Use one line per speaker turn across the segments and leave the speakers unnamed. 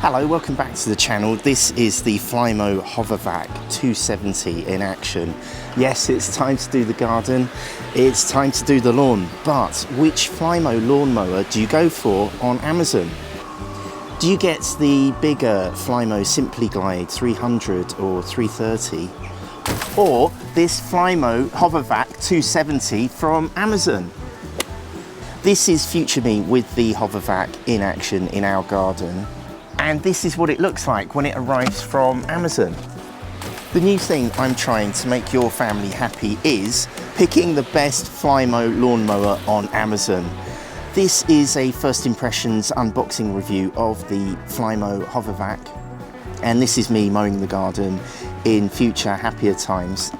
Hello, welcome back to the channel. This is the Flymo Hovervac 270 in action. Yes, it's time to do the garden, it's time to do the lawn, but which Flymo lawnmower do you go for on Amazon? Do you get the bigger Flymo Simply Glide 300 or 330? Or this Flymo Hovervac 270 from Amazon? This is future me with the Hovervac in action in our garden. And this is what it looks like when it arrives from Amazon. The new thing I'm trying to make your family happy is picking the best Flymo lawnmower on Amazon. This is a first impressions unboxing review of the Flymo Hovervac. And this is me mowing the garden in future happier times.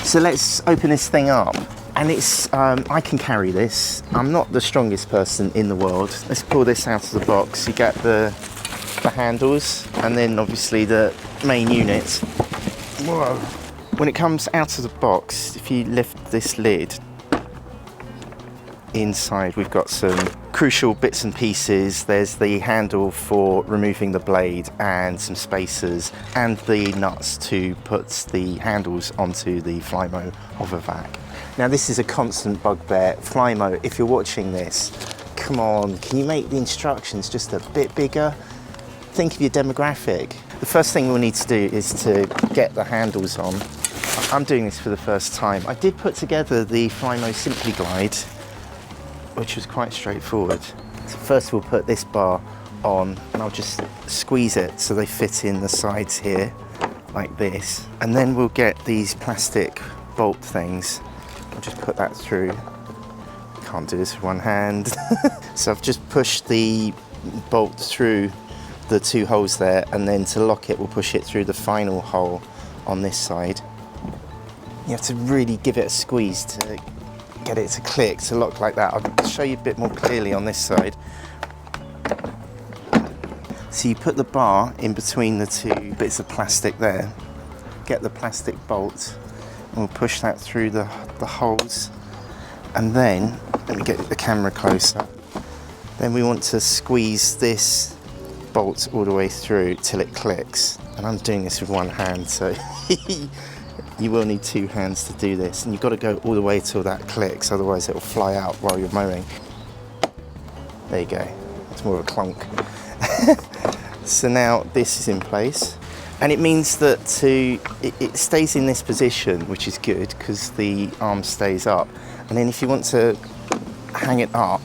So let's open this thing up. And it's, I can carry this. I'm not the strongest person in the world. Let's pull this out of the box. You get the handles and then obviously the main unit. Whoa. When it comes out of the box, if you lift this lid, inside we've got some crucial bits and pieces. There's the handle for removing the blade and some spacers and the nuts to put the handles onto the Flymo Hovervac. Now this is a constant bugbear. Flymo, if you're watching this, come on, can you make the instructions just a bit bigger? Think of your demographic. The first thing we'll need to do is to get the handles on. I'm doing this for the first time. I did put together the Flymo Simply Glide, which was quite straightforward. So first we'll put this bar on and I'll just squeeze it so they fit in the sides here, like this. And then we'll get these plastic bolt things. I'll just put that through. Can't do this with one hand. So I've just pushed the bolt through the two holes there, and then to lock it we'll push it through the final hole on this side. You have to really give it a squeeze to get it to click, to lock like that. I'll show you a bit more clearly on this side. So you put the bar in between the two bits of plastic there, get the plastic bolt, and we'll push that through the holes, and then, let me get the camera closer, then we want to squeeze this bolt all the way through till it clicks. And I'm doing this with one hand, so you will need two hands to do this, and you've got to go all the way till that clicks, otherwise it will fly out while you're mowing. There you go, it's more of a clunk. So now this is in place, and it means that it stays in this position, which is good because the arm stays up. And then if you want to hang it up,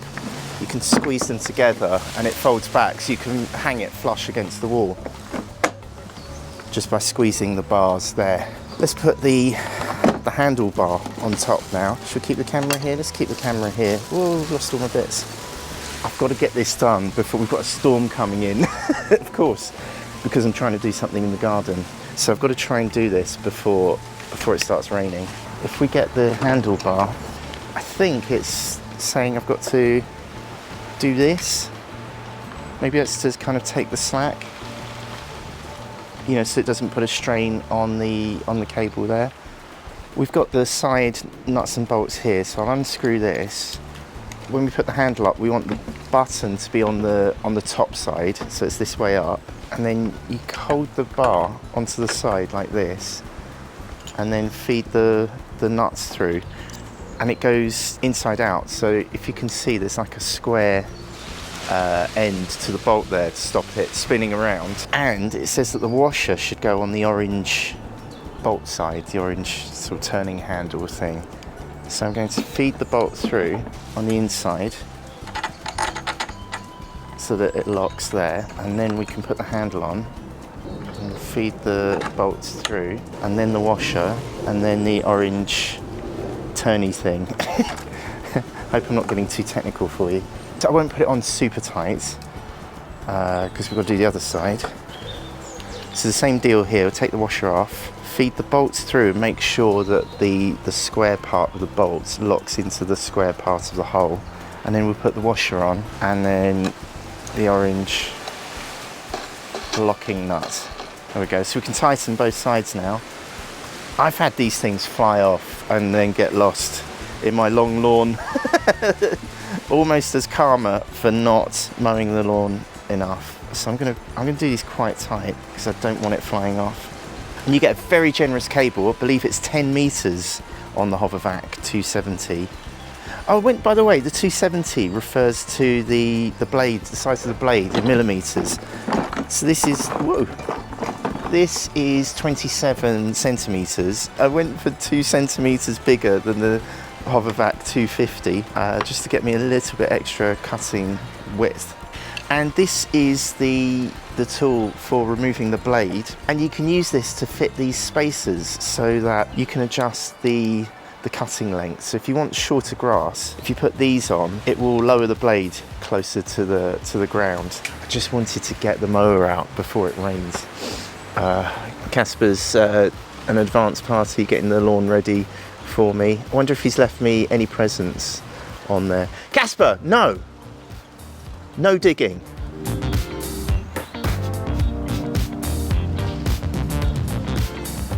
you can squeeze them together and it folds back, so you can hang it flush against the wall just by squeezing the bars there. Let's put the handlebar on top now. Should we keep the camera here? Let's keep the camera here. Whoa, I've lost all my bits. I've got to get this done before we've got a storm coming in, of course, because I'm trying to do something in the garden. So I've got to try and do this before it starts raining. If we get the handlebar, I think it's saying I've got to do this. Maybe it's to kind of take the slack, you know, so it doesn't put a strain on the cable there. We've got the side nuts and bolts here, so I'll unscrew this. When we put the handle up, we want the button to be on the top side, so it's this way up, and then you hold the bar onto the side like this, and then feed the nuts through, and it goes inside out. So if you can see, there's like a square end to the bolt there to stop it spinning around. And it says that the washer should go on the orange bolt side, the orange sort of turning handle thing. So I'm going to feed the bolt through on the inside so that it locks there, and then we can put the handle on and feed the bolts through, and then the washer, and then the orange turny thing. Hope I'm not getting too technical for you. So I won't put it on super tight because we've got to do the other side. So the same deal here, we'll take the washer off, feed the bolts through, and make sure that the square part of the bolts locks into the square part of the hole, and then we'll put the washer on, and then the orange locking nut. There we go, so we can tighten both sides now. I've had these things fly off and then get lost in my long lawn. Almost as karma for not mowing the lawn enough. So I'm gonna do these quite tight because I don't want it flying off. And you get a very generous cable. I believe it's 10 meters on the Hovervac 270. Oh, by the way, the 270 refers to the blade, the size of the blade in millimeters. So this is, whoa, this is 27 centimeters. I went for 2 centimeters bigger than the Hovervac 250, just to get me a little bit extra cutting width. And this is the tool for removing the blade, and you can use this to fit these spacers so that you can adjust the cutting length. So if you want shorter grass, if you put these on, it will lower the blade closer to the ground. I just wanted to get the mower out before it rains. Casper's an advance party getting the lawn ready for me. I wonder if he's left me any presents on there. Casper, no! No digging.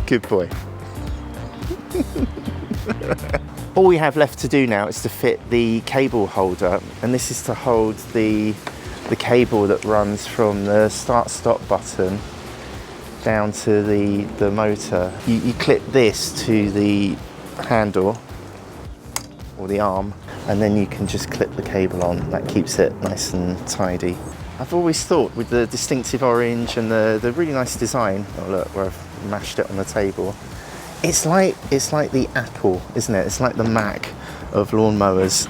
Good boy. All we have left to do now is to fit the cable holder, and this is to hold the cable that runs from the start-stop button down to the motor. You clip this to the handle or the arm, and then you can just clip the cable on. That keeps it nice and tidy. I've always thought with the distinctive orange and the really nice design, oh look, where I've mashed it on the table, it's like the Apple, isn't it? It's like the Mac of lawnmowers.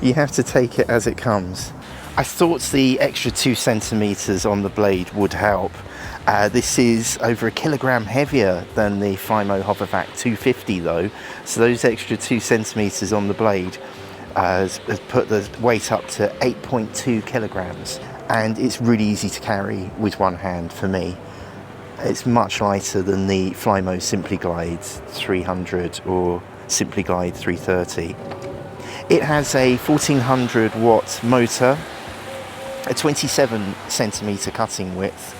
You have to take it as it comes. I thought the extra 2 centimeters on the blade would help. This is over 1 kilogram heavier than the Flymo Hovervac 250 though, so those extra 2 centimeters on the blade has put the weight up to 8.2 kilograms, and it's really easy to carry with one hand for me. It's much lighter than the Flymo SimplyGlide 300 or SimplyGlide 330. It has a 1400 watt motor, a 27 centimeter cutting width,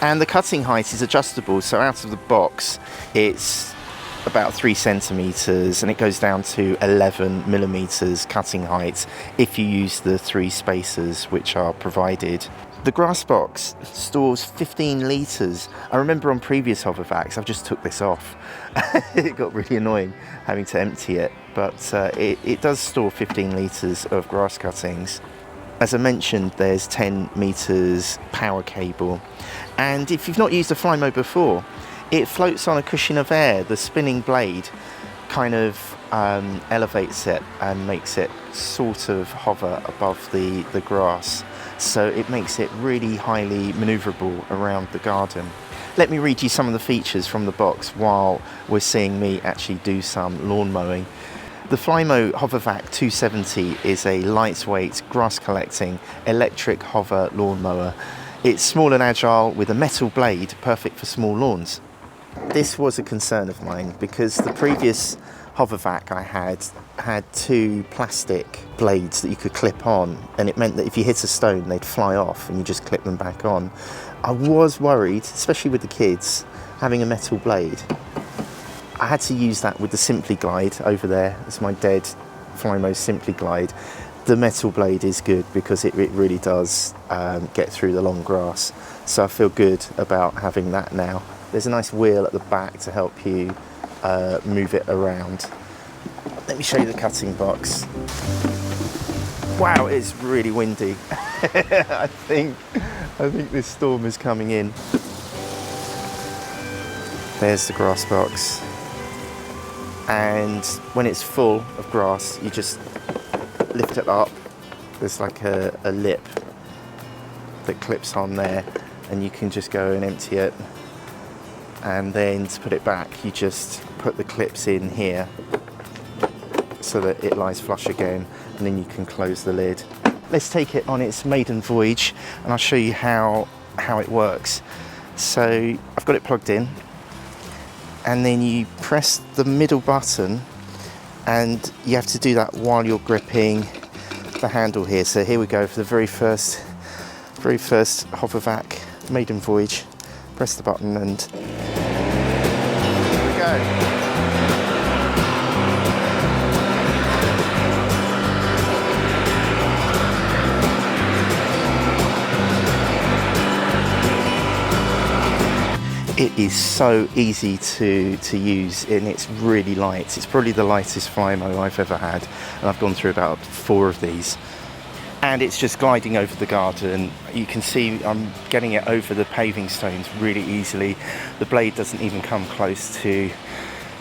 and the cutting height is adjustable, so out of the box it's about 3 centimeters and it goes down to 11 millimeters cutting height if you use the 3 spacers which are provided. The grass box stores 15 litres. I remember on previous Hovervacs I've just took this off. It got really annoying having to empty it, but it does store 15 litres of grass cuttings. As I mentioned, there's 10 meters power cable, and if you've not used a Flymo before, it floats on a cushion of air. The spinning blade kind of elevates it and makes it sort of hover above the grass, so it makes it really highly manoeuvrable around the garden. Let me read you some of the features from the box while we're seeing me actually do some lawn mowing. The Flymo Hovervac 270 is a lightweight, grass-collecting, electric hover lawnmower. It's small and agile with a metal blade, perfect for small lawns. This was a concern of mine because the previous Hovervac I had 2 plastic blades that you could clip on, and it meant that if you hit a stone they'd fly off and you just clip them back on. I was worried, especially with the kids, having a metal blade. I had to use that with the SimplyGlide over there. It's my dead Flymo SimplyGlide. The metal blade is good because it really does get through the long grass. So I feel good about having that now. There's a nice wheel at the back to help you move it around. Let me show you the cutting box. Wow, it's really windy. I think this storm is coming in. There's the grass box. And when it's full of grass, you just lift it up. There's like a lip that clips on there, and you can just go and empty it. And then to put it back, you just put the clips in here so that it lies flush again, and then you can close the lid. Let's take it on its maiden voyage and I'll show you how it works. So I've got it plugged in, and then you press the middle button, and you have to do that while you're gripping the handle here. So here we go for the very first Hovervac maiden voyage. Press the button and here we go. It is so easy to use, and it's really light. It's probably the lightest Flymo I've ever had, and I've gone through about 4 of these. And it's just gliding over the garden. You can see I'm getting it over the paving stones really easily. The blade doesn't even come close to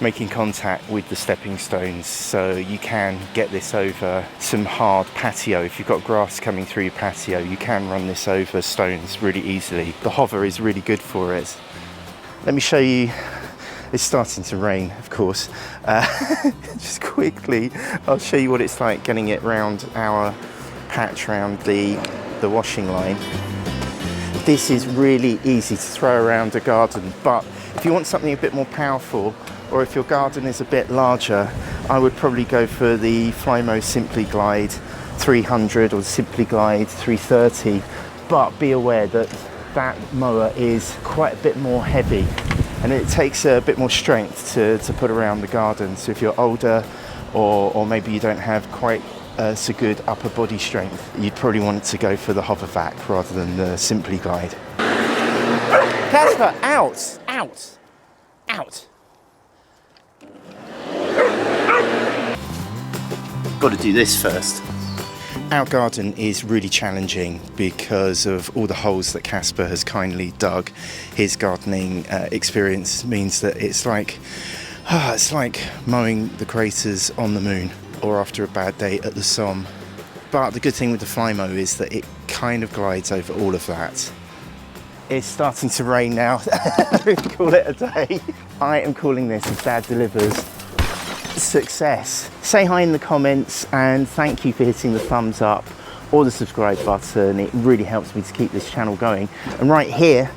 making contact with the stepping stones, so you can get this over some hard patio. If you've got grass coming through your patio, you can run this over stones really easily. The hover is really good for it. Let me show you. It's starting to rain, of course. Just quickly, I'll show you what it's like getting it round our patch, around the washing line. This is really easy to throw around a garden, but if you want something a bit more powerful, or if your garden is a bit larger, I would probably go for the Flymo Simply Glide 300 or Simply Glide 330, but be aware that that mower is quite a bit more heavy and it takes a bit more strength to put around the garden. So if you're older, or maybe you don't have quite so good upper body strength, you'd probably want to go for the Hovervac rather than the Simply Glide. Casper, out! Out! Out! Got to do this first. Our garden is really challenging because of all the holes that Casper has kindly dug. His gardening experience means that it's like mowing the craters on the moon, or after a bad day at the Somme. But the good thing with the Flymo is that it kind of glides over all of that. It's starting to rain now. Call it a day. I am calling this a Dad Delivers success. Say hi in the comments, and thank you for hitting the thumbs up or the subscribe button. It really helps me to keep this channel going. And right here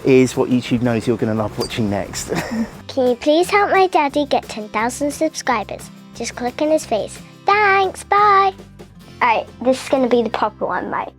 is what YouTube knows you're going to love watching next.
Can you please help my daddy get 10,000 subscribers? Just click on his face. Thanks, bye. Alright, this is going to be the proper one, right?